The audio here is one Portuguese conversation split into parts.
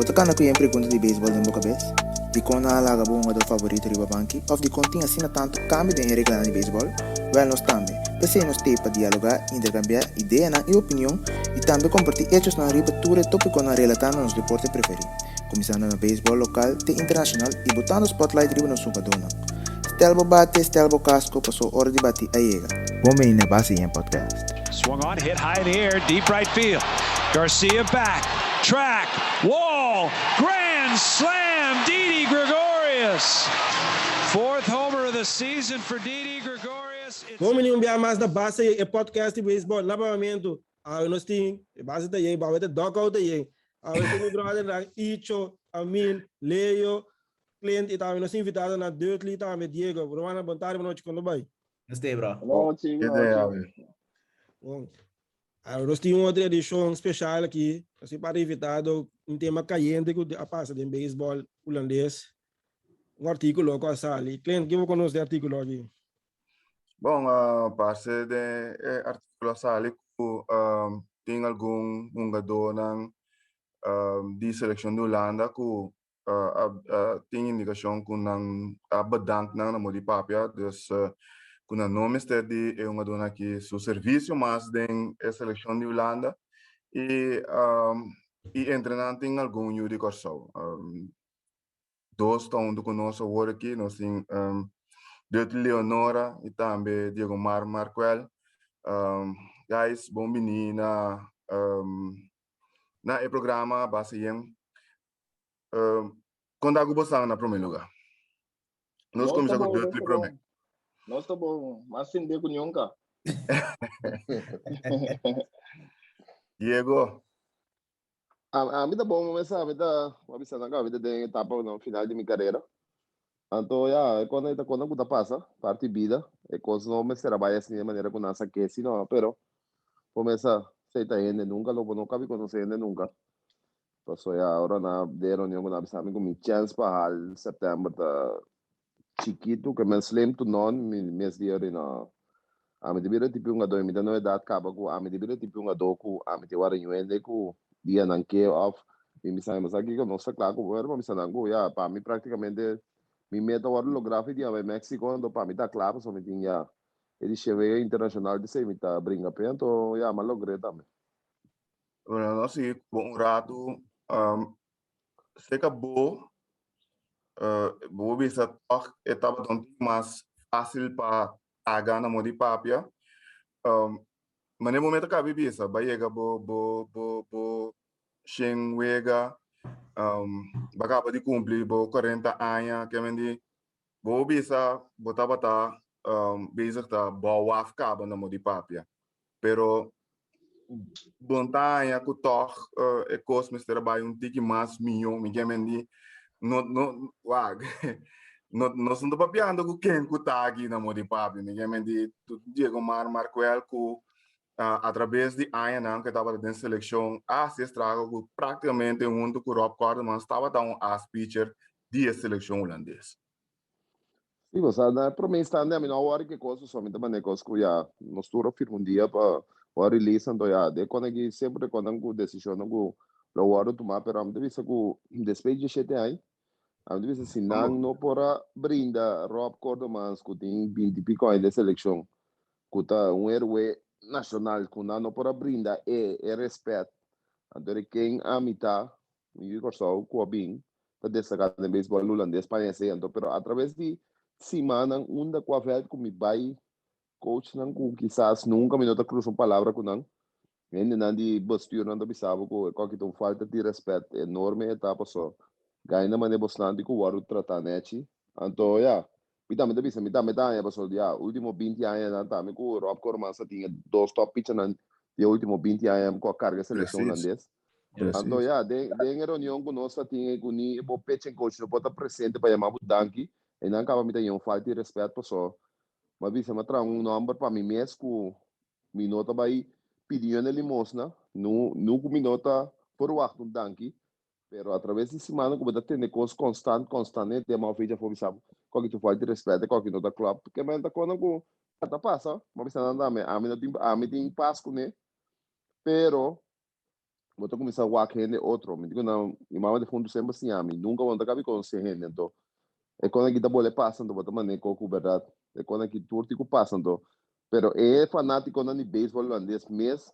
Você cana que pergunta de beisbol em boca vez? De quando a laga bom do favorito riba banki? Of de continha assina tanto cambio de Reino Grandi beisbol? Well, nós também. Pensei nos para dialogar, intercambiar ideia e opinião e também compartilhar hechos na riba tudo tópico na relação nos deportes preferidos. Começando no beisbol local e internacional e botando spotlight riba no sugadona. Stelbo bate, stelbo casco, passou hora de bater a iega. Bom bem na base em podcast. Swung on, hit high in the air, deep right field. Garcia back, track, wall, grand slam, Didi Gregorius. Fourth homer of the season for Didi Gregorius. Bom, menino, mais da base é podcast de beisebol, papiamentu. Nós temos base da aí, base da dogout aí. Nós temos brother Icho, Amiel, Leo, cliente e também nós invitados na Dudley também Diego. Romana, boa tarde, boa noite, quando vai? Gostei, bro. Bom, nós temos outra edição especial aqui, assim, para invitado um tema caliente que a passa de beisebol holandês. Um artigo com a Sally. Cliente, que eu conheço de artigo aqui? Bom, parte de artigo Sally, tem algum jogador de seleção da Holanda que tem indicação que não bedankt na modi papia, dus com o nome de uma dona que seu serviço mais tem a seleção de Holanda e entrenando tem algum de corso. Dois estão do conosco agora aqui, nós temos Dudley Leonora e também Diegomar Markwell. Guys, bom menina na programa basicamente quando a gostava na primeiro lugar. Nós começamos com Dudley primeiro. Nós tá bom, mas sem de cunhonca. Diego. A mim tá bom, mas a mim tá, a vida de etapa no final de minha carreira. Então, quando eu passa, parte vida, é coisa não me será vai assim de maneira que não saque assim, não, pero começa sei tá ainda nunca, logo nunca vi conhecer ainda nunca. Passou agora na de reunião com a pessoa com minha chance para setembro tá chiquito que me slim to non mes dia na a me debira tipo um ador me dá novidade acaba com a me debira tipo um ador com a me te wara yuende com dia não que off e me sai mas aqui que não está claro com era me sai não para mim praticamente me meta o holográfico dia vai México quando para mim tá claro só me tinha ele chegou internacional de sei me tá brinca pento mas logrei também. Bueno, nós sim, bom rato se acabou vou ver se a etapa mais fácil para pagar na mão de papia. Mas no momento que a bebida vai chegar bo Shenwega, acaba de cumprir bo 40 anos, que me vou ver se botar bezig tá boa acaba na mão de papia. Pero bontanha que toch é cosmos trabalho tique mais milhão, me que não não estamos papiando com quem que está aqui na mão de papi, ninguém de Diegomar Markwell que através de anos que estava dentro da seleção ancestral que praticamente um do Rob Cordeman estava dando as pitcher de seleção holandesa. Sim, você na promessa ainda me não hora que coisa somente para negócio que nós turno firma dia para o release então de quando que sempre quando a decisão que o hora tomar para a vez que depois de 7 anos a vez assim não para brindar Rob Cordeman que tem 20 pico aí de seleção que tá herói nacional que não para brindar é respeito então quem a mitad e o só com bem para destacar no beisebol holandês parece então pero através de semana da com a velha com me vai coach não com quizás nunca me nota cruzar palavra com não ainda não de postura não bisava com qualquer falta de respeito enorme etapa só ganha maneira bastante com o outro tratar neti então me dá pessoal último 20 anos também com o Rob Corman só tinha dois top pitchers de último 20 anos com a carga seleção holandesa então de reunião com nós tinha com o pitching coach não pode estar presente para chamar o Danke e não acaba me dando falta de respeito pessoal mas bisa me traz número para mim mesmo me nota vai pedindo limosna no com me nota por o acto Danke pero através de semana como está tendo coisas constante de uma feita for sabe qual que tu falta de respeito qual que não da club porque mas tá quando tá passa mas bisa não dá a mim tem passo né pero Bota começar a walk gente outro, me digo não, e mama de fundo sempre assim, a mim nunca vou acabar com esse gente, então é quando aqui tá bole passando, bota mané com verdade, é quando aqui turti com passando, pero é fanático na beisebol holandês mês,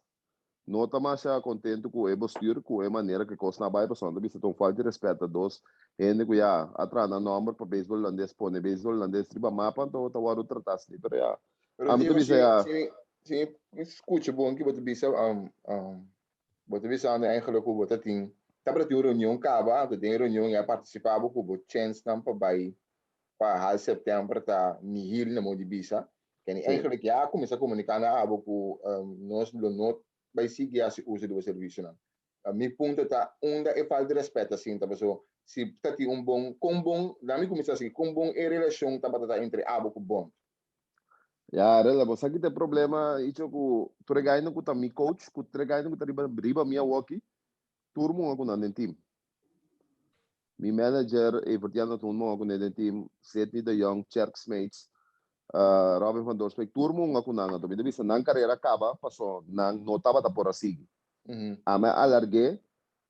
não tá mais contente com o postura, com a maneira que costa na baia passando, bisa tão falta de respeito a dos, gente que já atrás na número para beisebol holandês, põe beisebol holandês triba mapa, então tá o tratar assim, pero já, Pero a mim também já, sim, escute bom que você bisa você bisa ano eigenlijk hoe você tem tá para ter reunião caba, que tem reunião já participar com o chance não para vai para hal setembro tá nihil na modi bisa, que nem eigenlijk já começa a comunicar na abo com nós do not vai seguir esse uso do serviço não. Mi ponto tá onde é falta de respeito assim, tá pessoa se tá tem bom com bom, lá me começa assim com bom é relação tá para entre abo com bom. já, rela, você aqui tem problema, Icho, com tregai no kuta mi coach, com tregai no kuta riba minha walkie, turmo ako na team. Mi manager, vertiano turmo ako na team, Sydney de Jong, Cherks Mates, Robin van Doorsbeek, turmo ako na nga to. Bida bisa nang karera acaba, paso nang notaba ta por asig. Ame alargué,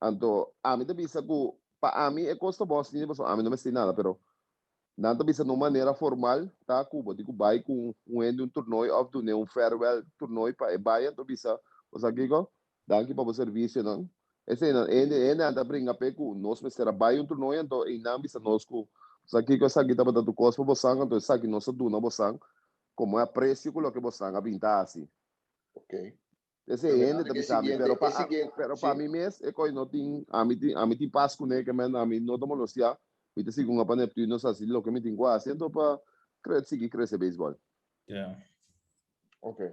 anto ami da bisa ko pa ami e costo boss ni paso ami não me sei nada, pero nada bisa de maneira formal, tá? Cuba, digo, vai com um torneio, ou do farewell torneio para Bahia, então bisa, o sagigo, daqui para o serviço, não? Esse ainda anda brinca peco, nós me será Bahia torneio, então e não bisa nós com, sagigo, sagigo, tá para tu costa para você, então sagigo nossa duna você, como é preço que coloque você a pintar assim. Ok. Esse ainda tá bisa, pero para mim mesmo, é que não tem, a mim tem passo né, que a mim não tomo los ya. Mita sigung apa Neptuno sa silo que me tengo haciendo para seguir crece béisbol. Yeah. Ok.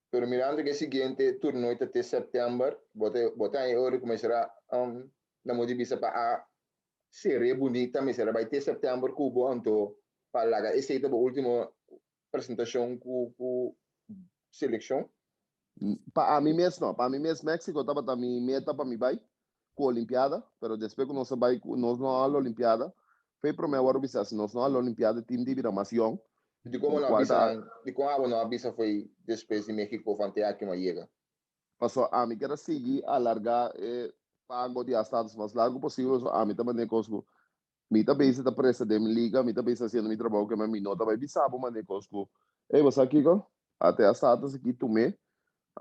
Pero mirando que siguiente turno de setembro, bota aí hora começará na modibisa para a série bonita, mas será vai ter setembro cubo anto para lá esse é a última apresentação com seleção. Para mim mesmo, não, para mim mesmo México tava a minha meta para mim vai com a Olimpiada, pero depois que nós vai nós não a Olimpiada, foi para mim agora bisa nós não a Olimpiada time de viração. De como não avisa, de como a não avisa foi depois de México fantea que não chega. Passou a mim quero seguir alargar pago de estados mais largo possível, a mim também negócio. Me também está presa de minha liga, me também está fazendo meu trabalho que me nota vai bisa para negócio. Você aqui até as status aqui tomei,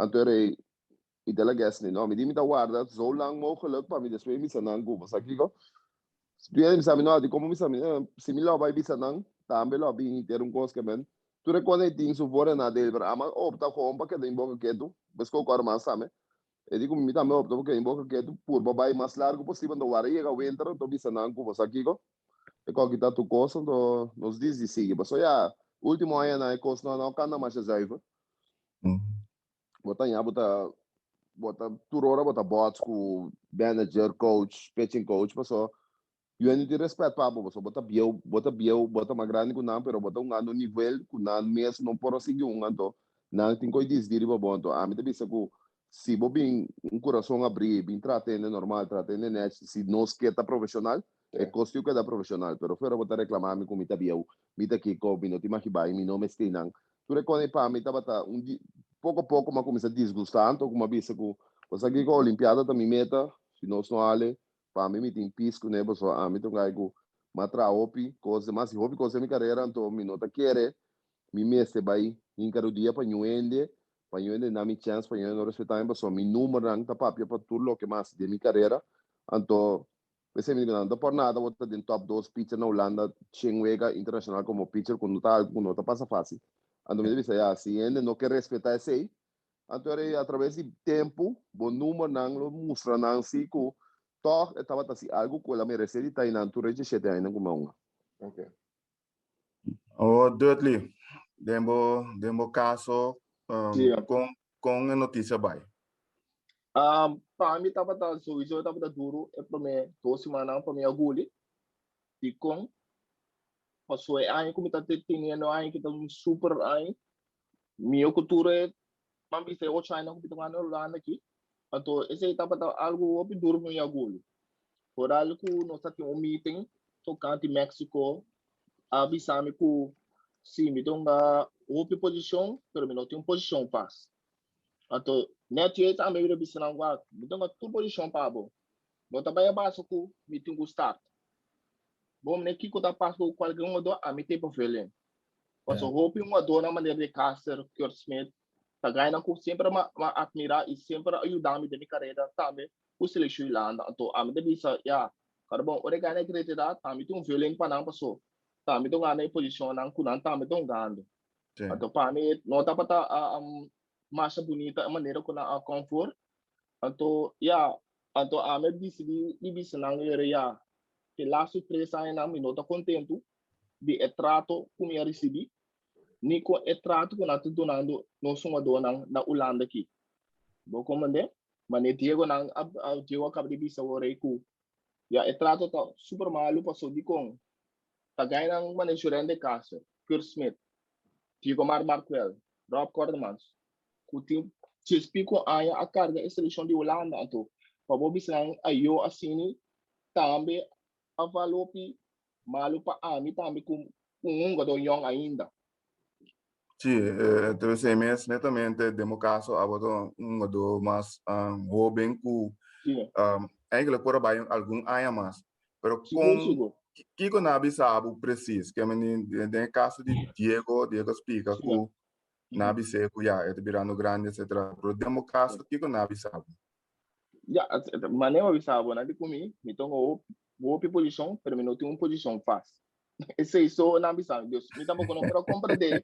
então e delegatie não me dimita guarda zo lang mogelijk para me después me sanan go sa kiko bien sa no de como me sa similar vai bisa nang tambe lo bin ter cos que men tu reconhe ting su fora na del ama opta com para que dem boca que tu bes ko kor mas same e digo me também opta porque dem boca que tu por babai mais largo possível do ar chega o entro to bisa nang go sa kiko e ko kita tu coisa do nos diz de sigue mas já último ano na coisa não cana mais zaiva botar bota turora bota bots com manager coach pitching coach passou e eu de respeito para você bota bota mais grande que não pero bota ano nível que não mesmo não pode seguir ano não tem coisa dizer para bom então a mim também se se bobin coração abrir bem tratando normal tratando net se não se quer profissional é custo que da profissional pero fora bota reclamar me como tá biau me tá aqui com não te mais vai me não me estinang tu reconhe para mim tá bota pouco a pouco mas começa a desgostar então como avisa que você aqui com a Olimpiada também meta se nós não ale para mim me tem pisco né você a mim tem algo matra HOPI coisa mais HOPI coisa minha carreira então me nota querer me messe vai encaro dia para nuende na minha chance para não respeitar então me número não tá papia para tudo o que mais de minha carreira então você me não por nada vou estar dentro top 2 pitcher na Holanda Chenwega internacional como pitcher quando tá passa fácil. Então, me diz, se ele não quer respeitar isso aí, então, através de tempo, bom número, não mostra, não se que toch, estava assim, algo que ela merece, e está aí, não, tu rejeita ainda como uma. Ok. Oh, Dudley, dembo caso com a notícia vai. Para mim, estava sowieso duro, é para mim, 2 semanas, para mim, agulha, e com passou aí como está tendo aí que está super aí minha cultura mas bisa o China que está lá aqui então esse etapa tá algo opi duro com agulha por algo nós temos meeting tocante México avisame que sim me dá opi posição pelo menos tem posição faz Ato net yet am maybe bisa nang wa. Então a tu position pa bo. Bota ba ya baso ku meeting ku start. Bom ne kiko ta passo qualquer um do a mete pa velen. Passo hopi um do na maneira de caster, Kurt Smith. Tá ganhando ku sempre ma admirar e sempre ajudar me de minha carreira também. O seleção Irlanda. Então a mete bisa ya. Karbon ore ganha grade da também tu velen pa nang passo. Também tu ganha position nang kunan também tu ganhando. Então para mim nota pata massa bonita a maneira que na comfort. Então ya. Então a me decidi bisa nang ya. Que lá surpresa ainda me nota contento de trato como eu recebi, nem com trato que nós estamos donando nós somos donando na Holanda aqui. Vou comandar, mas nem Diego não Diego acaba de bisa o rei cu, já trato tá super malu passou de com, tá ganhando uma insurance de casa, Kurt Smith, Diegomar Markwell, Rob Cordemans, que tem se explico a carga a seleção de Holanda então, para vou bisa eu assim também avalopi MALU pa ami também com jogador young ainda. Sim, deve ser mesmo, netamente, demo caso, a botar jogador mais jovem que ainda por aí algum ano mais. Pero com que que nabi sabe preciso, que a mim tem caso de Diego explica que nabi sei que já é de Reino Grande, etc. Pero demo caso que nabi sabe. Já, maneira de saber, né? De comigo, então vou posição, pero não tem uma posição fácil. Esse é só na missão, Deus. Me também quando eu compro de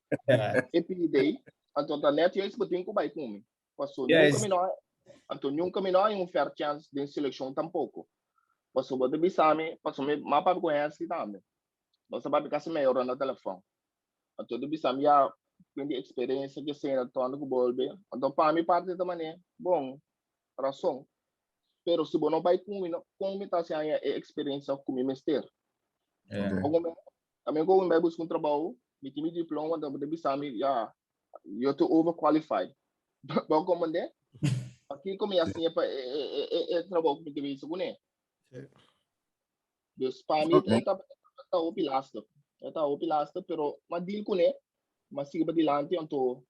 EPD, então a net eu tenho que vai comigo. Passou nunca me não é um fair chance de seleção tampouco. Passou bota bisame, passou me mapa conhece também. Nós sabe que se melhor no telefone. Então do bisame já tem experiência que sei na tona com bolbe. Então para mim parte da maneira, bom, razão. Pero se você não vai com tá se a experiência com o mestre. Também como vai buscar trabalho, me tem diploma da bisame já eu tô overqualified. Bom como né? Aqui como assim é trabalho que me deve isso, né? Dos para mim tá o pilastra. Tá o pilastra, pero mas deal com né? Mas siga para dilante então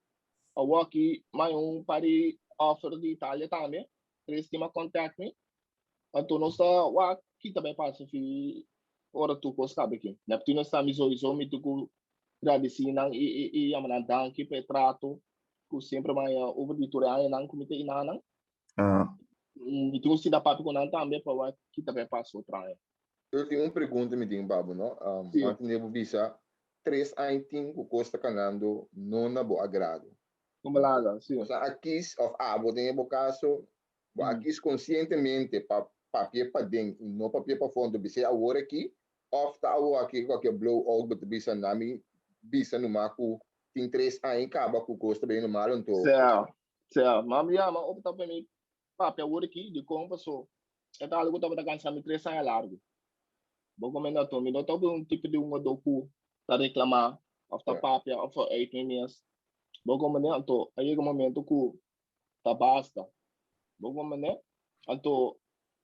a aqui mais pari offer de Itália também. Estima contact me. Então nós aqui também passa que ora tu costa aqui. Neptuno está me zoizo me tu agradecer nang e amanandang que petrato que sempre mais overditora aí nang comite inanang. E tu se dá papo com nang também para aqui também passa outra. Eu tenho uma pergunta me tem babo, não? Antes de eu visa 3 anos que costa canando não na boa agrado. Como lá, sim. Aqui vou ter um caso aqui conscientemente papel para dentro, não papel para fundo, bisa agora aqui, ofta aqui qualquer blow out, but bisa nami bisa no maco tem 3 anos acaba com custa bem no mal então. Certo. Mas já mas opta para mim papel agora aqui de como passou. É tal algo tava cansado 3 anos largo. Vou comentar to, me não tá um tipo de docu tá reclamar ofta papel ofta 8 meses. Vou comentar to, aí o momento que tá basta. Bom, né? Então,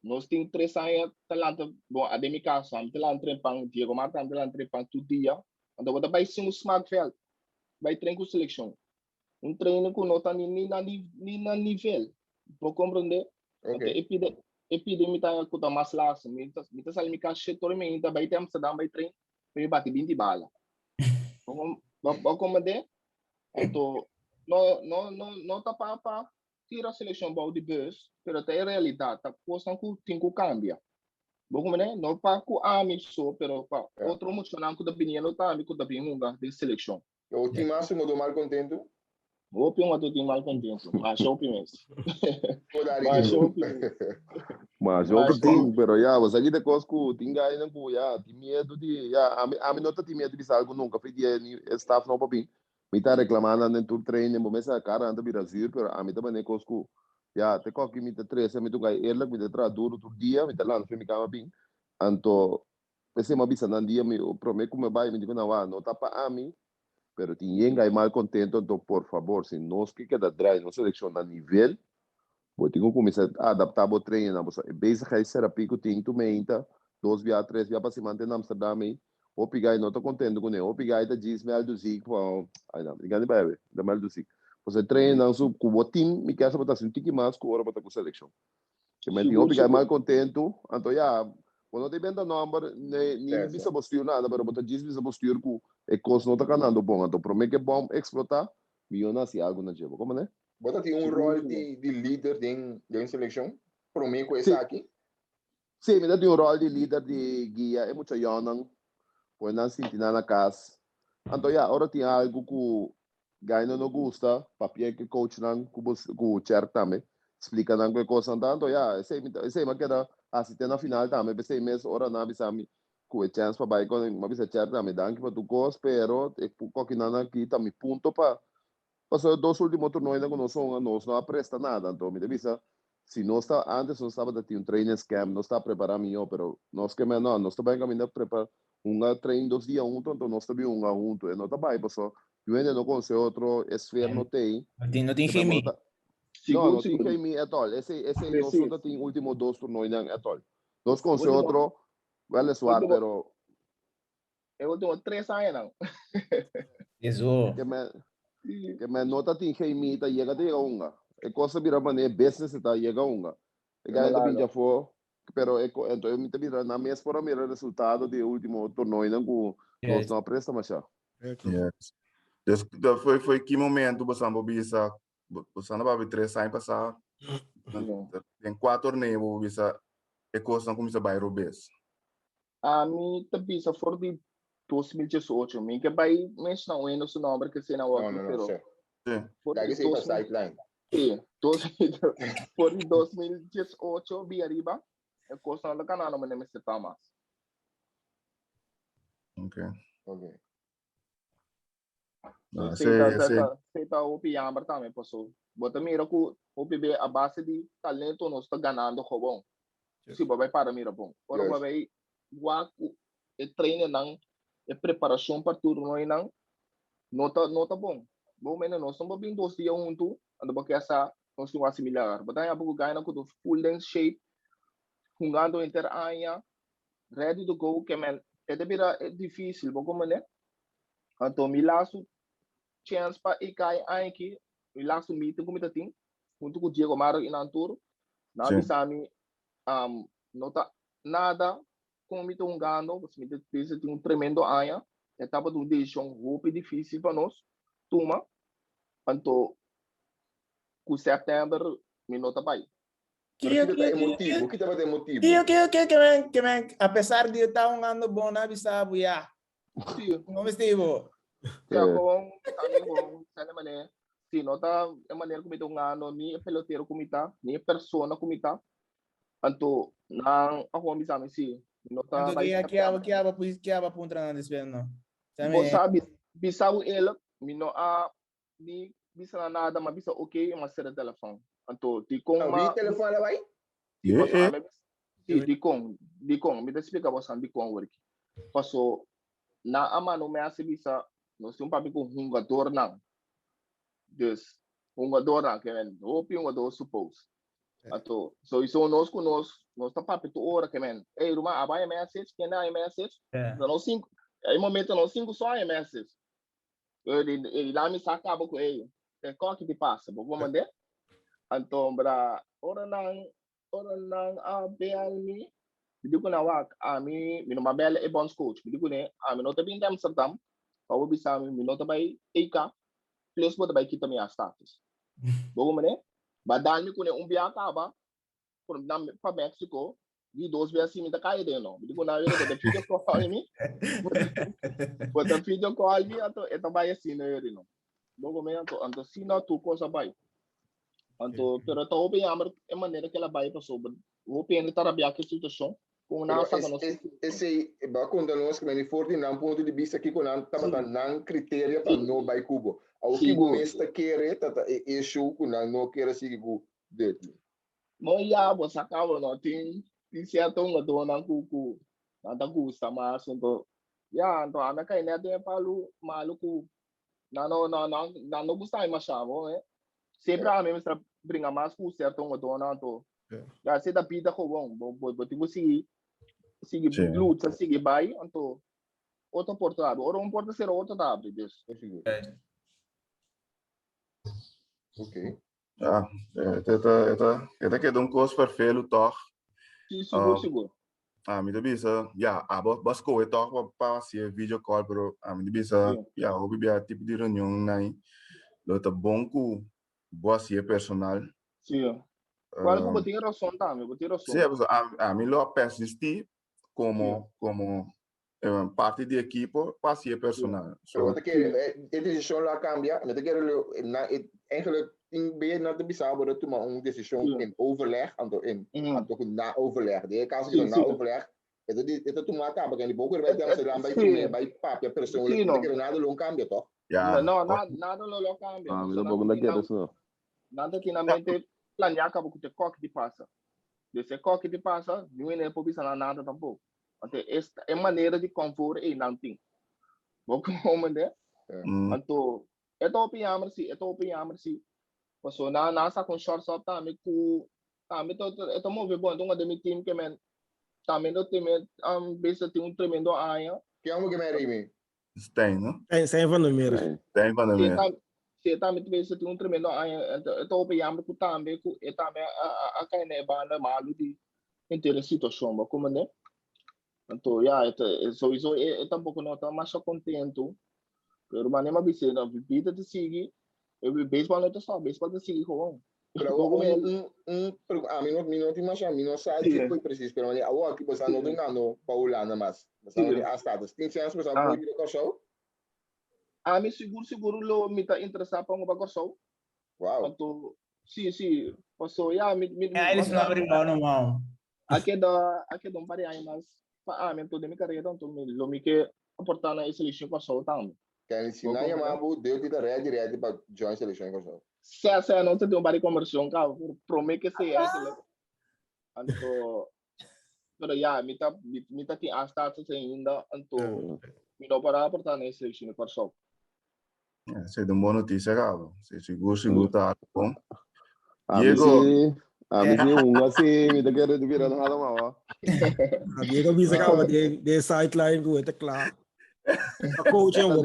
nós temos 3 anos talento bom a de minha casa, talento trempang Diegomar talento trempang todo dia. Então, você vai ser um smartphone, vai treinar com seleção. Treino com nota nem na nível, vou compreender? Epidemia tá com mais laço, me tá saindo minha casa setor me tá vai ter Amsterdam vai treinar, me bate 20 bala. Vou compreender? Então, não tá para tira a seleção boa de bus, pero até a realidade tá postam que tem que cambiar. Bom, né? Não para com amigo só, pero para outro emocionante da opinião não tá amigo da opinião de seleção. O time máximo do mal contento? O opinião do time mal contento, mas o opinião. Mas eu tenho, pero já, você aqui de cosco, tem ainda com já, tem medo de, já, a mim não tem medo de sair algo nunca, foi dia staff não para mim. Me está reclamando no tour treino, me começa a cara anda Brasil, pero a mim também nem cosco, já, te coque me te três, me tu gai erla, me te traz duro todo dia, me te lá no filme cama bem, então, esse me avisa no dia, me prometo que me vai, me digo não tá para a mim, pero tinha gai mal contento, então por favor, se nós que queda drive, não seleciona nível, vou ter que começar a adaptar o treino, não, base que será pico tem tu menta, 2 via 3 via para se manter na Amsterdam, HOPI não estou contente com ele. HOPI da diz me ALUSI, ai não, engane bem, da ALUSI. Você treina com o time, me quer saber assim, tiki mais com hora para com seleção. Que me tinha ficar mais contento, então já, quando tem bem número, nem bisa postura nada, mas botar diz bisa postura com e coisa não tá ganhando bom, então promete que bom explotar, milhões assim algo na jeito, como né? Bota tem rol de líder de seleção, promete com essa aqui. Sim, me dá um rol de líder de guia, é muito yanang, põe na sentina na casa. Então já, agora tem algo que ganha não gosta, papel que coach não, com o chair também. Explica não que coisa tanto já sei mas que era assistir na final também pensei mesmo ora na bisa mi com a chance para vai com uma bisa certa também danke para tu gosto pero e pouco que nada aqui também ponto para passar dois últimos torneios ainda não não apresta nada então me bisa se não está antes não estava de um training camp não está preparado melhor pero nós que não nós também caminhando prepara treino 2 dias junto então nós também junto e não está bem passou eu ainda não conheço outro esfera não tem Não tem chimia. Não tem queimia at all. Esse nós tem último 2 torneios at all. Nós com outro, vale suar, pero eu último 3 anos não. Isso. Que me nota tem queimia, tá chega de unga. É coisa vira mané business tá chega unga. E ganha também já foi, pero então eu me vira na mês para mim resultado de último torneio não nós não presta mais já. Yes. Foi que momento você não bisa você não vai 3 anos passar tem 4 torneios bisa e coisa não começa a bairro bes. A mim também só for de 2018, mim que vai mencionar o ano seu nome que se não o pero. Sim. Daí você vai sideline. Sim, por 2018 via riba, é coisa não canal não me se tá mais. Okay. Seita o piamar também passou. Bota mira que o PB a base de talento nós está ganhando com bom. Se vai para mira bom. Ora vai guaco e treino não e preparação para turno e não nota bom. Bom menos nós estamos bem 2 dias junto, ando porque essa nós estamos similar. Bota aí a pouco ganha com full length shape, jogando inter área, ready to go que man é difícil, bom como né? Então me laço chance para ikai aqui e lá meeting como tá tem junto com o Diegomar Inantur na bisami nota nada como me tô ganhando você me diz tem tremendo área etapa do deixão HOPI difícil para nós turma então com setembro me nota vai que tá emotivo Que apesar de eu estar ano bom na bisabo já não estivo bom, sabe mané. Se nota é maneira como então ano ni peloteiro como tá, ni persona como tá. Anto na ako misami si nota vai que aba puntra na desveno. Sabe, bisau ele, mino a ni bisa nada, mas bisa ok, mas será telefone. Anto di com ma telefone vai? Di com, me explica você di com work. Passo na ama no me hace bisa nós temos um papel com jogador não. Dus jogador não, que é HOPI jogador suppose. Então, isso nós tá papel tu hora que men. Ei, rumah abai message, que não é message. Nós 5, aí momento nós 5 só é message. Ele lá me saca com ele. É qual que te passa, vou mandar. Então, bra, ora não a BLM. Hindi ko na wak, mi minumabela e bonds coach. Hindi ko ne, mi nota bin dem sartam. Pau bisa mi nota bay eka. Plus mo bay kita mi status. Bogo mane, badal mi ko ne umbia ka ba. Kung nam pa Mexico, di 2 vezes mi ta kaya din no. Hindi ko na yun the video call mi. But the video call mi ato eta bay sino yun no. Bogo mane anto sino tu ko sa bay. Anto pero to obi amar e maneira que ela vai para sobre. O PN tarabia que situação. Esse ba quando nós que forte não ponto de vista aqui quando tava não critério para no vai cubo o que o mestre quer tata issue quando não quer seguir o dele moia você acaba não tem certo um do não cuco nada gusta mas então então a minha cainha tem malu cu não gusta mais chavo sempre a mesma brinca mais com certo um do não to já se da vida com bom tipo sigue luta, sigue vai, então outra porta abre, ou uma porta será outra abre, Deus. Ok. Ja, het is een koos voor veel toch. Sim, seguro. Me bisa, ja, bas ko toch pa si video call pero me bisa, ja, hobi bia tipo de reunião nai, lota bonku, boa si personal. Sim. Qual que botinha razão também, botinha razão. Sim, me lo persisti como parte de equipo para si personal. So, wat ik decision la cambia, met ik eigenlijk ben je naar de bisa worden toen maar een decision in overleg, en toch na overleg. De kans is na overleg. Het toen maar kan die boeken bij Amsterdam bij papia persoonlijk. Ik heb na de loon cambia toch? Ja. No, na de loon cambia. Ah, me lo pongo que eso. Nada que na mente planear acaba com o coque de passa. Desse coque de passa, não é por bisa nada tampouco. Até esta é maneira de conforto e não tem. Vou comandar. Então, é top si. Passou na nasa com short up também com também tô mover bom então de time que men também do time besta tem tremendo aia. Que é que me rime. Stein, não? Stein van der Meer. Stein van der Meer. Se também besta tem tremendo aia. Então o piamar com também a cai na banda MALU de situação, vou comandar. Então, sowieso é tampouco não tá mais contento. Pero mas nem uma vez na vida de seguir, beisbol não é só beisbol de seguir com. Pero a mim não tem mais não sabe que foi preciso, pero a o que você não ganhou Paulana mas não as status. Tem chance você pode ir com show? A mim seguro lo me tá interessado para um bagulho. Wow. Então, sim, passou eles não abrem mão não. Aqui dá um par de anos mas mentor de minha carreira então me que aportar na seleção com show também. Quer ensinar a Mabu deu de direto para join seleção com show. Se não tem um bar de conversão, cara, promete que se é então pero me tá tem as status ainda então me dá para aportar na seleção com show. Essa é uma boa notícia, cara. Seguro tá bom. Diego assim, me dá querer de virar nada mal. Diego bisa ka de sideline ko eta claro. Coaching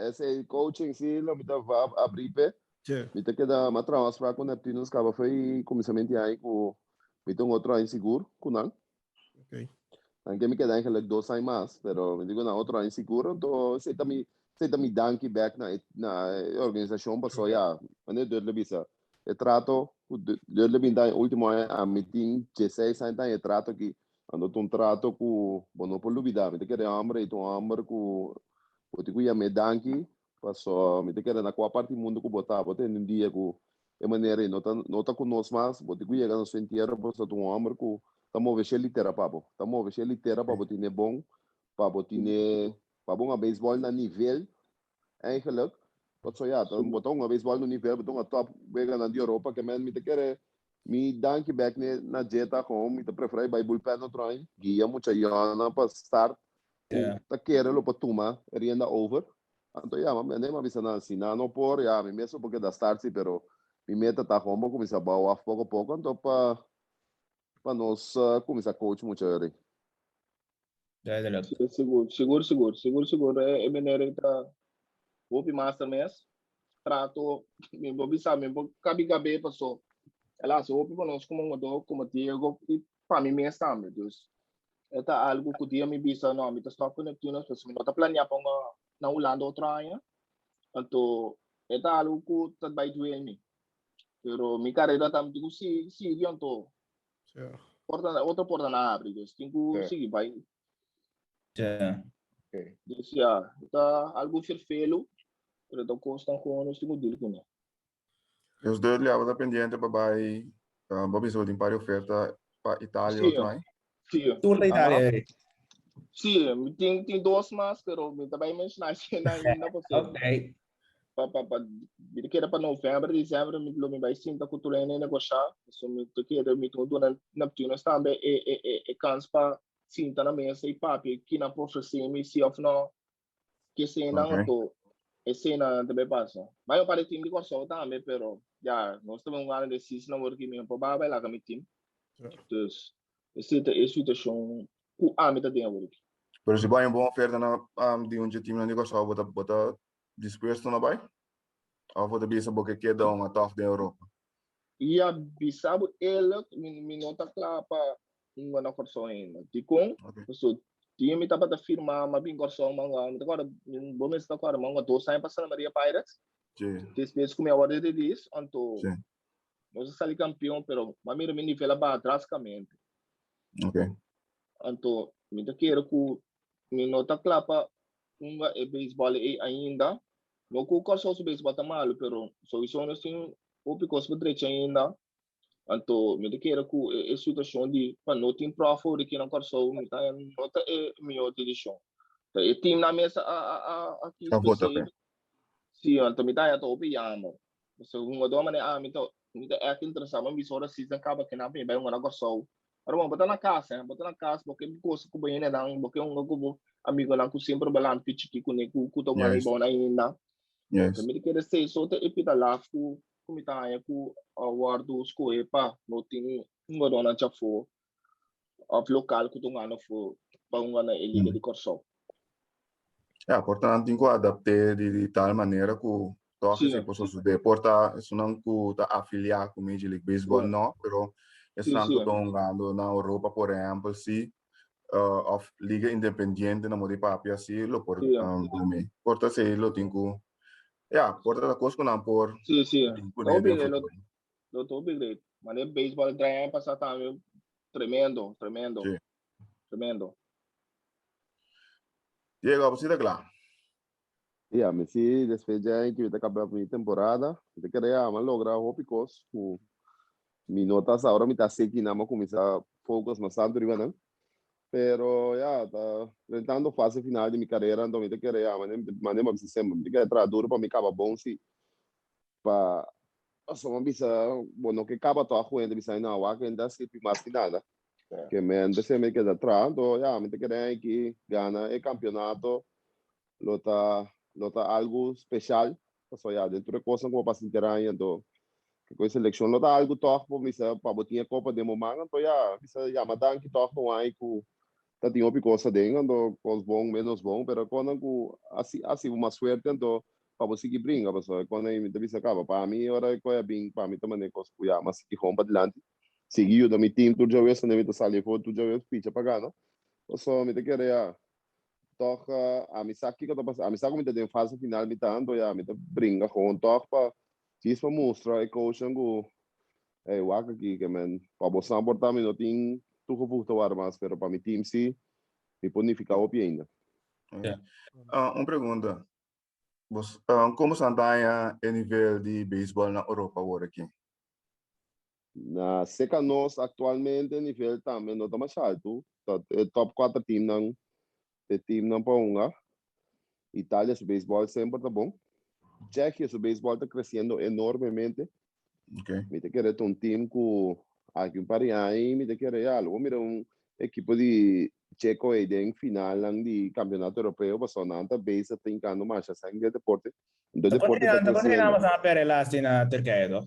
esse coaching sim, lo me tava abrir pe. Me te queda uma transfer com Neptunos que foi começamento aí com me tem outro aí seguro, com não. Okay. Aunque me queda eigenlijk 2 anos mais, pero me digo na outro aí seguro, então se também danke back na organização passou já, mas Dudley bisa. Eu trato Dudley binda último a meeting 16 anos eu trato que ando um trato com não por dúvida me te quer hambre e hambre com o te cuia me danke passou me te quer na qual parte do mundo que botar um dia com é maneira não tá conosco mais o te cuia ganha sua inteira passou um hambre com tamo vexer litera papo tine bom papo tine papo a beisebol na nível eigenlijk passou já então botar um beisebol no nível botar top vega na Europa que me te quer me danke back na jeta com me te prefere by bullpen no trein guia muita jana para start tá querendo para tomar rienda over então já mas nem avisa na não por já me mesmo porque da start sim pero me meta tá como começa a baixar pouco a pouco então para nós começar coach muito aí seguro é maneira tá HOPI master mes trato me bisa me cabe passou ela se HOPI conosco como Diego e para mim mesmo também dus é algo que dia me bisa não me tá stop conectando as pessoas não tá planear para na Holanda outra área então é algo que tá vai doer me pero mi carreira também digo se então outra porta na abre dus tenho seguir vai decía tá algo ferfelo pero então constam com nós tenho dele com os dois lhe pendiente para vai Bobby só tem para oferta para Itália ou também tour da Itália sim tem 2 mas pero me também mencionar se ainda você ok para que era para novembro dezembro me vai sim tá cultura ainda negociar so me que era me tudo na Neptunos também é cansa para sim tá na mesa e papi que na oferecer me se of no que se não tô cena também passa mas eu parei time de corso também pero já nós estamos ganhando desses não work mesmo para vai lá com o time então esse situação o amita tem work pero se vai uma boa oferta na de time na negócio bota disposto na vai Of wat de bisa boke que dá uma toque da Europa. E a bisabo ela me nota claro para uma corção ainda. Ticum, so tinha me tava da firma, mas bem corção manga. Agora, bom mês da agora manga 2 anos passando Maria Pirates. Sim. Depois como a hora de diz, anto Sim. nós saímos campeão, pero mas mira me nível aba drasticamente. Ok. Anto me tá quero que me nota claro para uma beisebol ainda. Não que o corção sobre beisebol tá mal, pero solução assim o picos bedrecha ainda. Anto me quero que a situação de para não ter profo de que não corção me tá nota é melhor edição. E time na mesa aqui específico. Sim, anto me tá to piano. So uma doma né me tá é aquilo interessante, mas me só season acaba que na bem uma corção. Ora bom, botar na casa, porque coisa que bem né dang, porque grupo amigo lá que sempre balando pitch que com to mali bom ainda. Yes. Me quero ser só te epita lá ku kumitaaya ku awardo sko pa no ting ngodona cha fo of local ku tungano fo paungana liga de corso. É, portanto, tem que adaptar de tal maneira que toque se possa suceder. Porta, isso não que tá afiliado com Major League Baseball não, pero isso não que estão ganhando na Europa, por exemplo, se of liga independente na modi papi assim, lo por me. Porta se lo tem que porta da coisa não por. Sim. Tô bem, mas o baseball ganha passar também tremendo. Diego, você tá claro? Mas se depois de que vai acabar a minha temporada, eu queria lograr o HOPI minha notas agora me tá seguindo, mas começar a focar no santo riba, né? Pero tá tentando fase final de minha carreira, então eu queria, mas nem sempre, eu queria traduzir para me acabar bom se para só uma bisa, bueno, que acaba toda a coisa bisa na água, que ainda se mais que nada. Que me antes me queda atrás, então me queria que ganha o campeonato, lota algo especial, então dentro de coisa como para se interar então com a seleção lota algo toque para misa para botar a copa de momento, então bisa matar que toque com aí com tá tinha uma coisa dentro, então coisa bom menos bom, pero quando assim uma suerte então para você que brinca, pessoal, quando aí me bisa acaba para mim hora que é bem para mim também coisa cuia, mas que rompa adiante seguiu da minha time tudo já vez né me sali for tudo já vez picha pagar, não? Só me queria toca a misaki que eu tô passando, a misaki me tem fase final me tanto me brinca com toca para isso mostra e coach ngo o aqui que man para você aportar me não tem tu que puto armas, pero para mi team sim me bonificar o ainda. Uma pergunta. Como se anda o nível de beisebol na Europa agora aqui? Na seca nós atualmente nível também não tá mais alto, top 4 time não para Itália su beisebol sempre tá bom. Chequia su beisebol está crescendo enormemente. Me te querer um time com aqui aí me te querer algo mira equipo de Checo aí em final de campeonato europeu passou na base brincando mais assim de deporte. Do deporte tá crescendo. Continuiamo a sapere l'astina terkait do.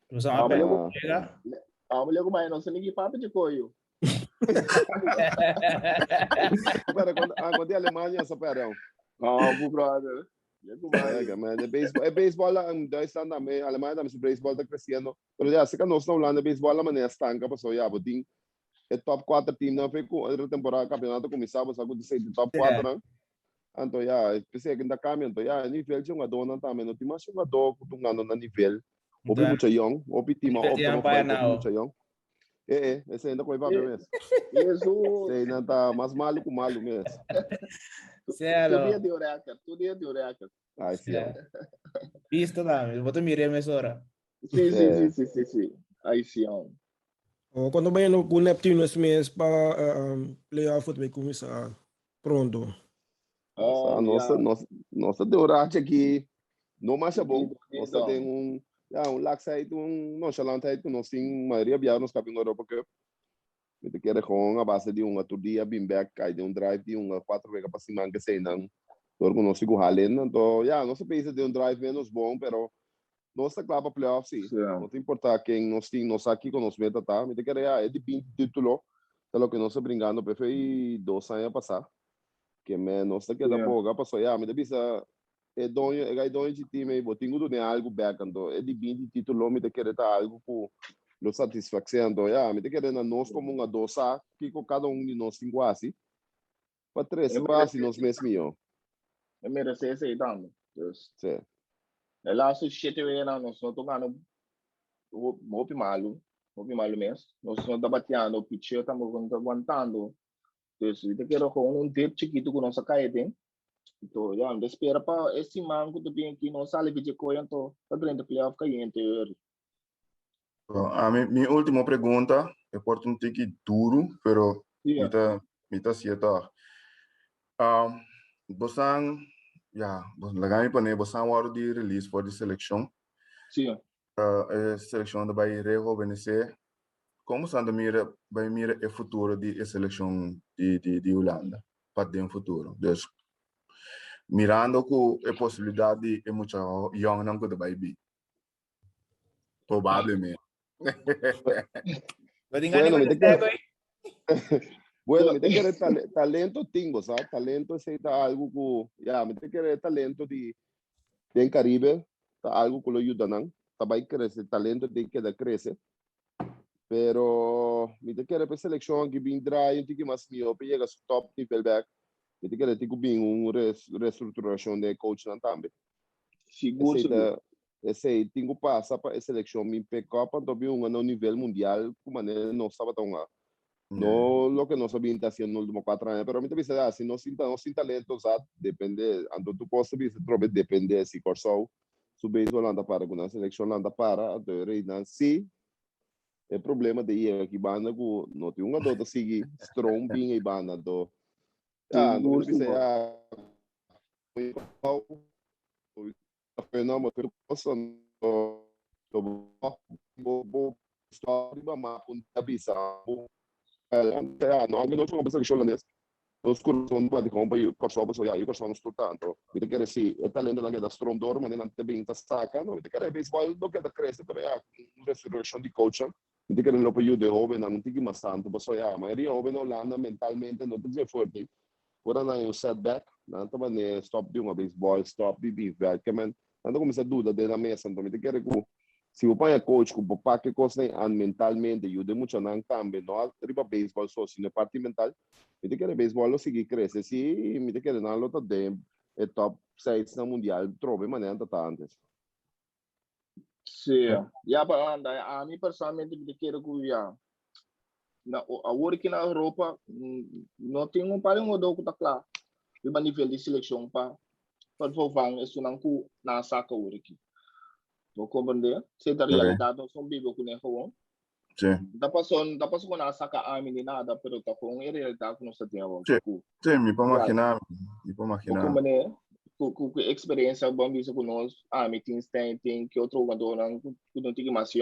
Possiamo sapere? Mulher como não sei nem papo de coio. Quando a Alemanha sapere. Brother. Baseball Duitsland também, Alemanha também, o baseball está crescendo. Mas se que nós não falando de baseball, a maneira estanca, passou botim. É top 4 time, não foi com a temporada campeonato começava, só que de top 4, né? Então, pensei que ainda caminha, então, nível de uma dona também, não tem mais um jogador que está no nível. Houve muito young, houve time, houve muito young. Esse ainda foi para mesmo. Jesus. Esse ainda tá mais malo que malo mesmo. Tudo dia de oreca. Ai, sim. Visto também, vou te mirar mesora. Sim. Aí sim. Quando bem no Neptune nesse mês para playoff vai começar pronto. Nossa deurate aqui não mais é bom. Nossa tem um laxite, nonchalante que nós tem maioria viajar nos campeonatos Europa Cup. Me quer com a base de outro dia bem back aí de drive de 4 vezes para cima que sei não. Torno nós sigo halendo, então nosso país de drive menos bom, pero nossa clava playoff sim. Não tem importar quem nós tem nós aqui com nós meta tá. Me quer é de 20 título, pelo que nós brincando foi 2 anos passar. Que me nós queda pouco, passou me bisa donho de time bo tingo do algo backando é de 20 título me te querer tá algo por lo satisfação me te querer na nós como uma dosa que cada de nós tem quase para três passos nós mesmo é merece esse então sim é lá se chete vem na nós não tocando hopi malu mesmo nós não debatendo o pitch estamos aguantando então te quero com tempo chiquito com nossa caída então já me espera para esse mango do bem aqui não sale vídeo coisa então para grande playoff caiente A mi última pergunta é por um tique duro, pero mita sieta. Bosan, lagami pa ne bosan waro di release for the selection. Sim. Selection da vai rejuvenescer. Como sanda vai mira o futuro de seleção de Holanda para o futuro. Dus mirando com a possibilidade de muita young não que vai vir. Provavelmente. Bueno, me te querer talento tengo, ¿sabes? Talento es algo que, me te querer talento de Caribe, algo que lo ayudan, también crece, talento de que crece, pero me te querer para selección que vendrá, yo tengo más mío, para llegar a su top nivel back, me te querer tengo bien una reestruturación de coach también. Seguro. Esse tenho passa para a seleção me pegar para também no nível mundial como não estava tão no lo que nós sabíamos assim no último 4 anos pero me também assim não sem talento sabe depende ando tu posso ver trobe depende se corso su beisbol anda para com a seleção anda para então reina se é problema de ir aqui banda com não tem dota seguir strong bem e banda do não precisa fenômeno que passando bo história mas com tabisa não não sou uma pessoa que holandês os cursos não pode comprar eu corso você eu corso não estou tanto eu quero se é talento lá que da strong door mas não tem bem tá saca não eu quero beisebol do que da cresce para uma restoração de coach eu quero não para eu de jovem não tem que mais tanto você a maioria jovem Holanda mentalmente não tem forte por aí um setback não também stop de uma beisebol stop de biver que man ando começa a dúvida de na mesa então me quero que se o pai é coach com papá que costa mentalmente ajuda muito na tambe não riba beisebol só se na parte mental me quero beisebol lo seguir cresce se me quero na lota de top 6 na mundial trove maneira tanto sim já para andar a mim personalmente me quero que já na a work na Europa não tem para do que tá claro riba nível de seleção para vang é sunang ku nasa ka work vou compreender se da realidade não são bibo com nervo sim da passou com nasa ka ami ni nada pero tá com realidade que não se tem agora sim me para imaginar compreender com experiência bom isso com nós ami tem que outro jogador não com não tem mais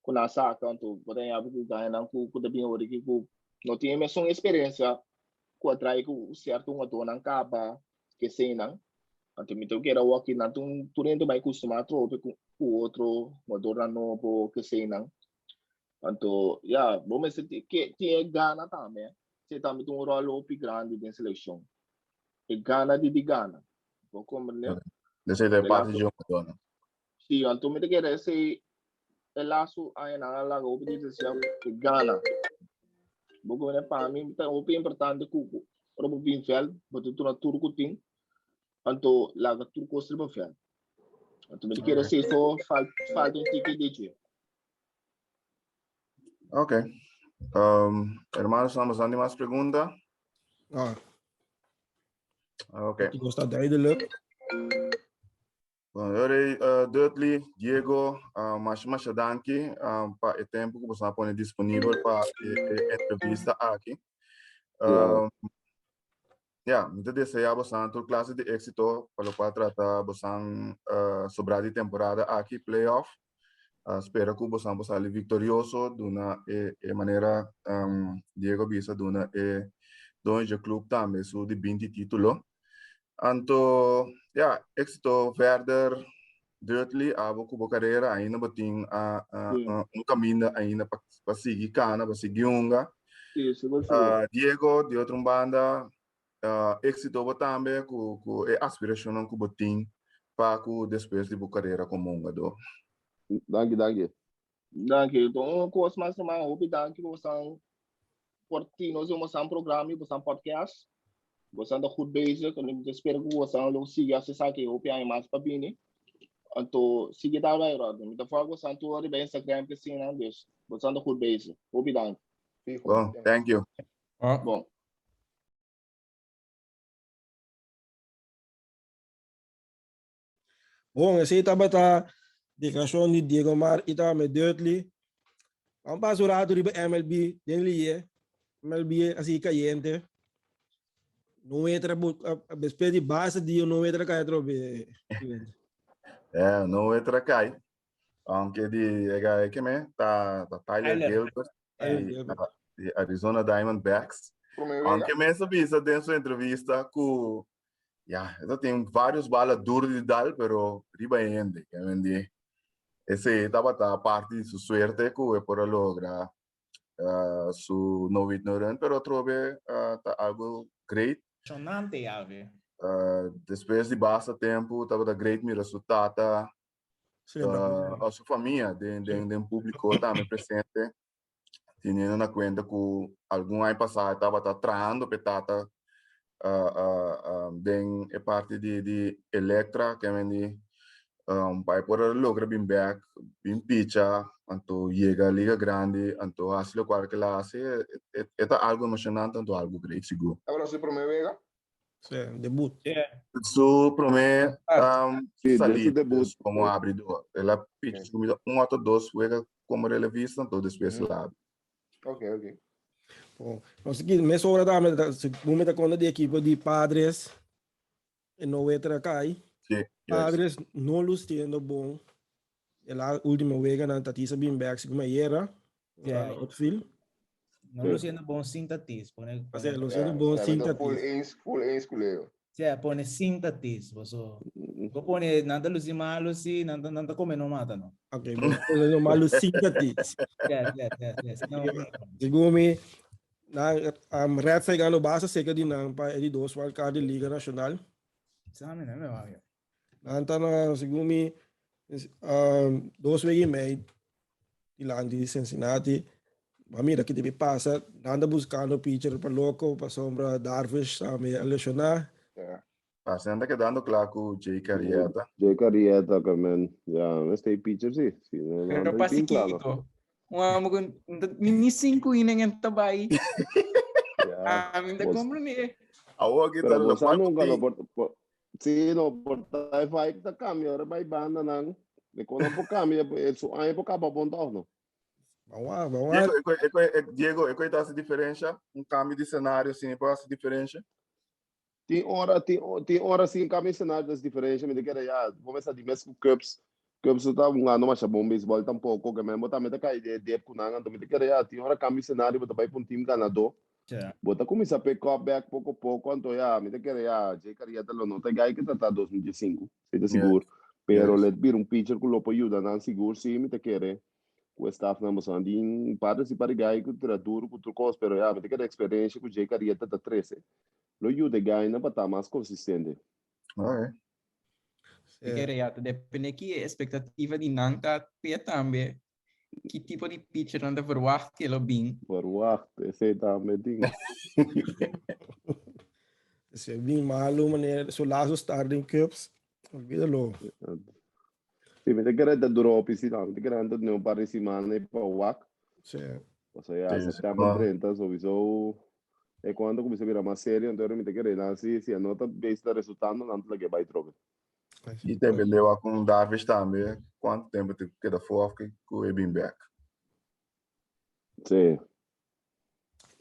com nasa ka então pode abrir que ganha não com da bem work que não tem mesmo experiência com atrai com certo jogador não acaba que sei não então me toque era aqui na tu vai costumar trope com o outro motor novo que sei não então vamos dizer que é Gana também se também tem rolo grande de seleção e Gana de Gana vou compreender desse de parte de jogador sim então me toque era se é laço aí na lá o pedido se é Gana vou compreender para mim então o importante que o Robo Binfeld botou tu na turco tem anto laga turco sirba fiel anto me quero ser só falta um ticket de dia ok hermanos estamos dando mais pergunta ok Gostar duidelijk Dudley Diego mas danke para o tempo que você põe disponível para entrevista aqui muito desejar bastante a classe de êxito para o qual tratar bastante sobre a temporada aqui playoff espero que você possa sair vitorioso de uma maneira Diego bisa de uma donde o clube também su de 20 títulos então êxito verder Dudley abo com a carreira ainda botin caminho ainda para seguir cana para seguir unga Diego de outra banda éxito também com a aspiração que botin para que depois de carreira como jogador. Danke. Danke. Então, coisa mais uma HOPI, danke você por ti, nós vamos um programa, você podcast. Você anda goed bezig en ik espero que você não siga essa saque HOPI aí mais para bem. Então, siga daí, Rod. Então, fora você anda ali bem Instagram que sim, não deixa. Você anda goed bezig. HOPI, danke. Bom, thank you. Bom. Bom, esse estava a declaração de Diegomar e estava met Dudley. Vamos passar o rato de MLB, MLB assim caliente. Não entra a despedir de base de não entra cá dentro Não entra cai. Aunque de que me tá Tyler Gilbert de Arizona Diamondbacks. Aunque me sabia dentro da entrevista que já tem vários balas duras de dar, pero bayendo, que vendi. Esse estava a parte de sua suerte que é por lograr su no ignorante, pero trove algo great. Impressionante, Ave. Depois de bastante tempo, estava great me resultado. A sua família, de público também presente, tendo na conta que algum ano passado estava trabalhando petata de parte de Electra, que vendi para poder lograr bem back, bem pitcha, então chega a Liga Grandi, então assim que ela hace, é algo emocionante, então algo great seguro. Agora se primeira Sim, debut. Su primeiro salir debut como abridor. Ela pitch ou dois juega como relevista, então depois lá. Ok. Bom, nós aqui, nessa hora também, vamos ter conta de equipe de padres, e não entra cá. Padres não los tendo bom. Ela última vez na TATIS bem back, como era, outfield. Não lo siendo bom sin TATIS. Lo siendo bom sin TATIS. Full ace culeo. Pone sin TATIS. Vou pone nada lusi malo si, nada come no mata, no. Ok, no malo sin TATIS. Yes. Segundo na red flag ano base seca de não para ele dois wildcard de Liga Nacional. Sabe, né, meu amigo? Então na segundo dois vezes e meio de lá de Cincinnati. A mira que deve passar, anda buscando pitcher para loco, para sombra Darvish, sabe, a lesionar. Passando que dando claro com Jay Carrieta. Jay Carrieta, man. Mas tem pitcher sim. Pero pasi Kiko. Ni 5 inning ang tabay. Minta compro ni. Awo kita Pero lo bosa nunca lo por tai tá cambio, ora vai banda nang. De quando por cambio, isso aí por capa ponto não. Vamos. Diego, é coisa essa diferença, cambio de cenário assim, para essa diferença. Tem hora sim cambio de cenário das diferenças, me diga vamos começar de mesmo Cubs tá ano mas bom beisbol tampouco, que mesmo também tá cai de com nanga, então me diga tem hora cambio de cenário, bota vai para um time ganador. Bota começa a pick up back pouco a pouco, então me diga Jay Carrieta lo nota gai que tá 2015, seja seguro. Pero let vir um pitcher que lo pode ajudar, não seguro sim, me diga o staff não mostrando em participar de gai que tra duro com outro coisa, pero me diga a experiência com Jay Carrieta tá 13. Lo ajuda gai na para estar mais consistente. Depende que a expectativa de Nanta Pia também. Que tipo de pitcher anda verwacht que ele bem? Verwacht, esse também tem. Esse é bem malo, maneira, so lazo starting cups. Olvídalo. Sim, me diga da drop, sim, não, me diga não para semana para o WAC. Sim. Ou seja, setembro 30, sowieso. E quando começa a virar uma série, então me diga se a nota base do resultado não lhe vai trocar. E também leva com Darvish também, quanto tempo te queda fora que é bem back. Sim.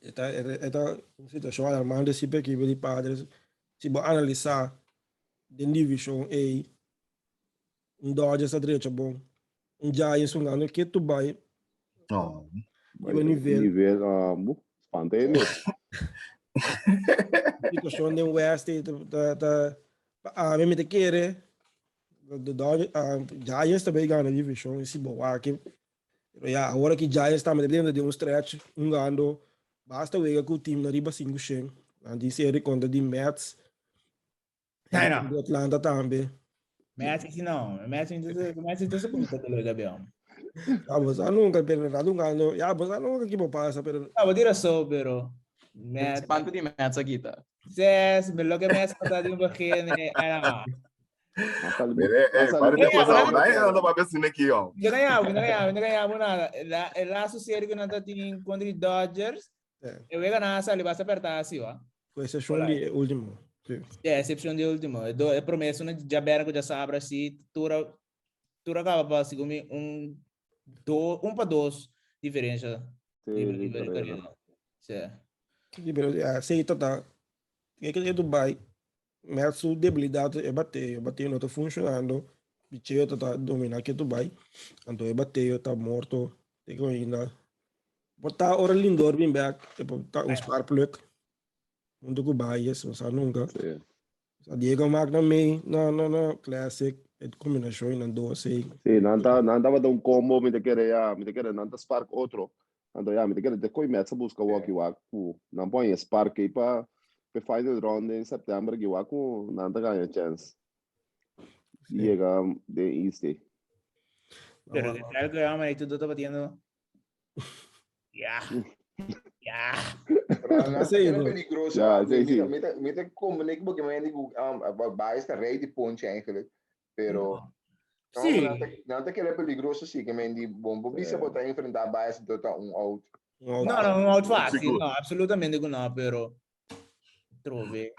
Esta situação alarmante se porque de padres se vou analisar de division A Dodgers a direita bom Giants ano que tu vai nível espantei situação de West me te querer Giants também ganha division se bom aqui agora que Giants está me dentro de stretch ganhando basta ver que o time na riba 5 Die serie contra die Mets. Não. De Atlanta também. Mas assim não. Mas então se como tá do Gabriel. Você nunca, pero nunca, no. Você nunca que passa, pero. Vou dizer só, pero. Mas Espanto de mets aqui, tá? se me lo que me está de begin era. Para depois online, eu não vou ver se aqui, ó. Não ganhamos nada. Lá sucede que não tá tem contra os Dodgers. Eu ia ganhar essa, ele vai se apertar assim, ó. Com exceção de último. Exceção de último. É promessa, né? Já beira que já sabe assim, tura acaba para assim, para dois diferença. Sim. Sim, tá. Que é Dubai. Mas sua debilidade é bater não está funcionando. Bicho tá dominar que Dubai. Então é bater, tá morto. Tem que ainda. Botar hora lindor bem back, tá um sparpluk. Mundu ko bias, sa nunca. Sa Diegomar também, na classic, é combinação em dois aí. Sim, não vai dar um combo, me te querer, não spark outro. Então, me te querer, depois mete busca walk, não põe spark aí para final round em setembro, que não ganha chance. Chega de East. Pero claro que vamos aí tudo tá batendo. É peligroso. Met como nem porque me digo, base da rede ponte eigenlijk, pero sim, não te que é peligroso sim, que me digo, bom, você botar enfrentar base do um out. Não out fácil, não, absolutamente não, pero trove,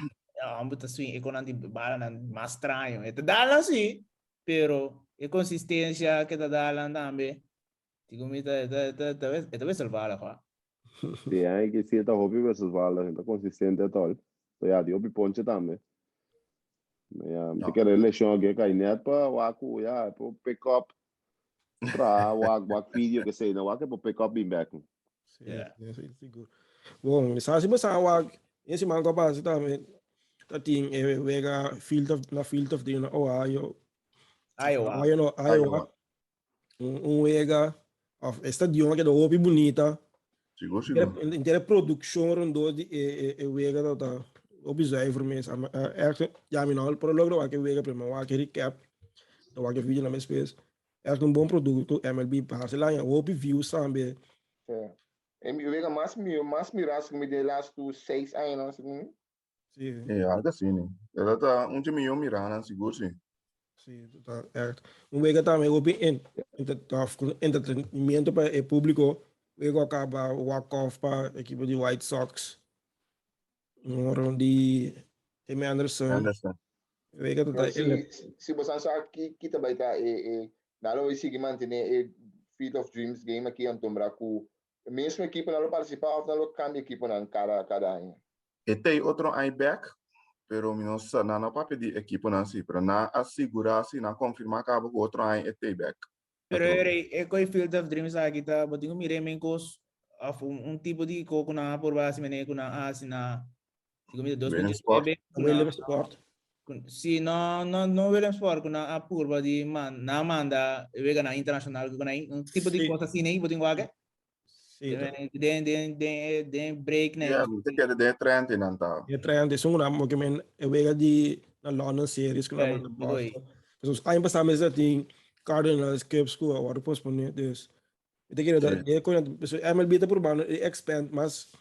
ambos assim, econômico bala mais estranho, é dá assim, pero a consistência que tá dando também, digo me tá salvar lá. Sim, aí que se tá HOPI versus Vala, está consistente tal. Então, de HOPI ponte também. Me quer eleição aqui cai net para waku, para pick up para wak vídeo que sei, não wak para pick up bem back. Sim, seguro. Bom, sabe se você wak, esse mango base também. Tá tem vega field of the Ohio. Iowa. Vega of estadio que do HOPI bonita. Inteira produção do vega da observer mesmo já me não para logo que vega primeiro que recap do que vídeo na minha space é um bom produto MLB passa lá em HOPI views também E me vega mais miras que me de last 6 anos assim. Sim. É, algo assim, né? Ela tá um de milhão mirando, seguro sim. Sim, tá vega também HOPI entretenimento para o público. We go acaba walk-off para a equipe de White Sox. De Tim Anderson. Se você sabe que também tá não vai seguir manter Field of Dreams game aqui em Tombracu. Mesmo equipe não participa ou não cambia equipe não cada ano. E tem outro back, pero não papel de equipe não se para na assegurar se na confirmar acaba com outro aí tem back. Pero é com Field of Dreams aqui tá, botinho mirei mencos tipo de coco na por base meneco na asina. Digo me 2019. Williams Sport. Sim, não Williams Sport na a curva de na manda vega na internacional com tipo de coisa assim nem botinho aqui. Sim. Den break né. Você quer de trend não tá. De trend isso não porque men vega de na London series que na manda. Pessoas aí passamos assim Cardinals, Cubs, que agora postponer this. Itu kira dia quando MLB tá por baixo, expand mas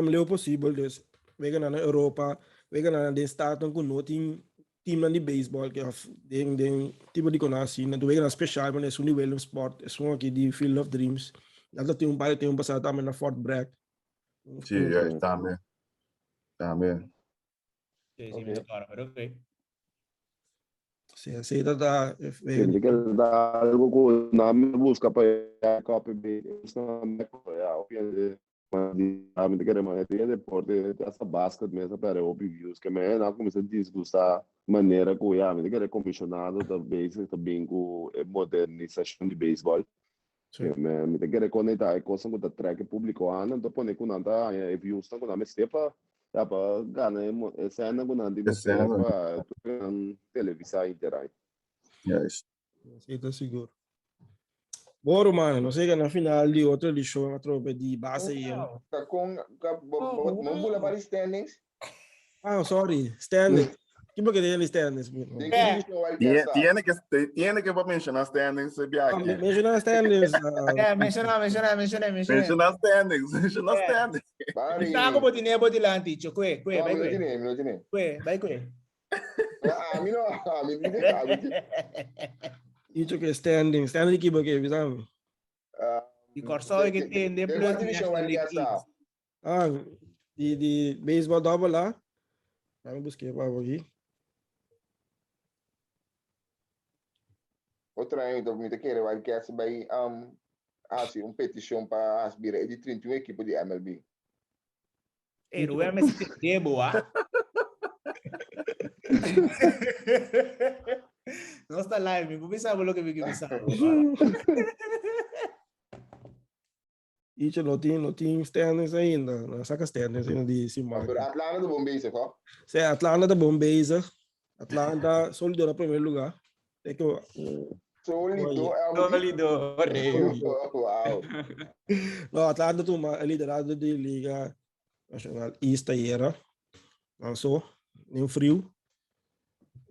leu possível this. Vega na Europa, vega na de estado com no team de beisebol que den tipo de conhece, na vega na special mas é Williams Sport, é aqui de Field of Dreams. Nada tem um passado também na Fort Bragg. Sim, também. Sim, me claro, ok. Sim, tá. Tem que dar algo na busca para copy bem, não me quer mais é deporte essa basket mesmo para o views que me não começa a desgostar maneira que me quer comissionado também com modernização de beisebol. Me quer conectar a coisa com o track público ano então pone com nada views não com a mestepa dá para ganhar cena com nada para televisão inteira. Yes. Sim, tá seguro. Boro, mano, não sei que na final de outra edição, a tropa de base aí. Tá com não pula para standings. Ah, sorry, standings. Que porque tem standings? Tiene que mencionar standings, Biaki. Menciona standings. Menciona. Mencionar standings. Tá como tinha boti lá anticho, vai Icho que standing que porque visão. E corso que tem de plus National League East. Ah, de beisebol double lá. Vamos buscar para aqui. Outra ainda, me querer vai que essa vai assim petição para as bira de 31 equipes de MLB. Não é mais de boa. Não está live, me pensava lo que me pensava. Icho não tem standings ainda, não saca standings ainda de cima. Atlanta do Bombay, só? Se Atlanta da Bombay, Atlanta sólido no primeiro lugar. É que Sólido. Uau. No, Atlanta tu é liderado de Liga Nacional East era. Lançou, nem FRIU.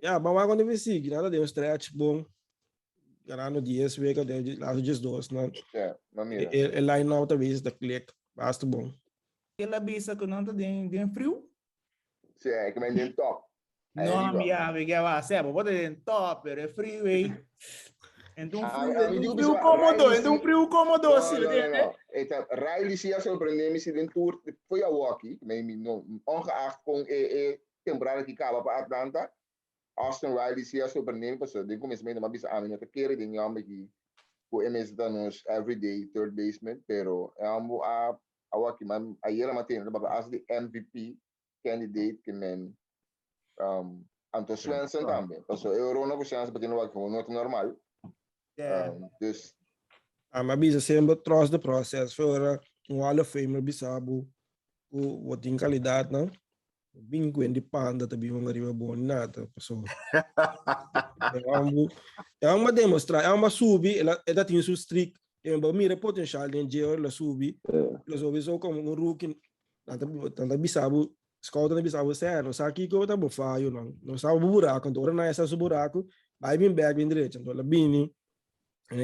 Vamos quando vai seguir, nada de um stretch bom. Ganhando dias, vê que eu lado de dois, né? É line out talvez da click, basta bom. Ela bisa que não tá dentro FRIU? Sim, é que dentro top. Não, minha amiga, vai ser, vou botar dentro top, é freeway. Então FRIU cômodo, assim, né? Então, Riley se a surpreender se dentro foi a walkie, mas ongeacht com temporada que acaba para Atlanta. Austin Riley se a surpreender, porque de começo mesmo uma bisa a minha querer de nome que o MS da nos everyday third baseman, pero a walkie man aí ela mantém as de MVP candidate que men Anto Swenson também. Porque eu não gosto de bater no walkie como não é normal. Dus mas bisa sempre trust the process for Hall of Famer bisabo o tem qualidade, não? Bem de panda também uma riba boa nada, pessoal. É uma demonstrar, é uma subir, ela tem seu streak, é uma mira potencial de ela subir, ela sobe só como um rookie, tanta bisabo, scout na bisabo sério, sabe que eu tava falho não sabe o buraco, então ora não é essa buraco, vai bem back bem direito, então ela bini,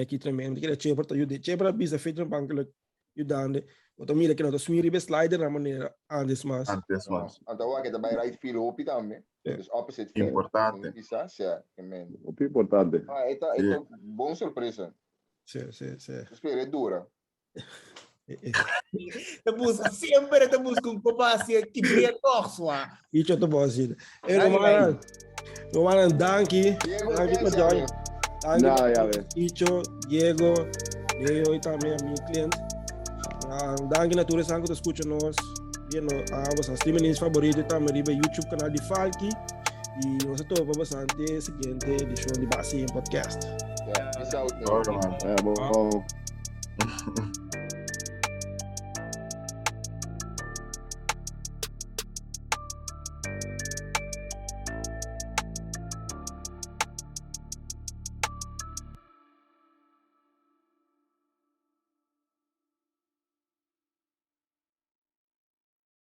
aqui tremendo, que ela cheia para ajuda, cheia para bisa feito no banco ela ajudando. Então mira que nós smiri be slider na maneira antes mas. Então o que também right field HOPI também. Dus opposite field. Importante. Quizás, HOPI importante. Esta bom surpresa. Sim. Espera, é dura. Sempre te busca capacidade que bem torso. Icho te boa-vinda. Romano, danke para join. Icho, Diego, Leo e também a minha cliente. Danke natürlich que escuta nós. Você streaming favorito também riba YouTube canal de Falki e nós estamos bastante seguinte edição de base em podcast. Peace out. Bom.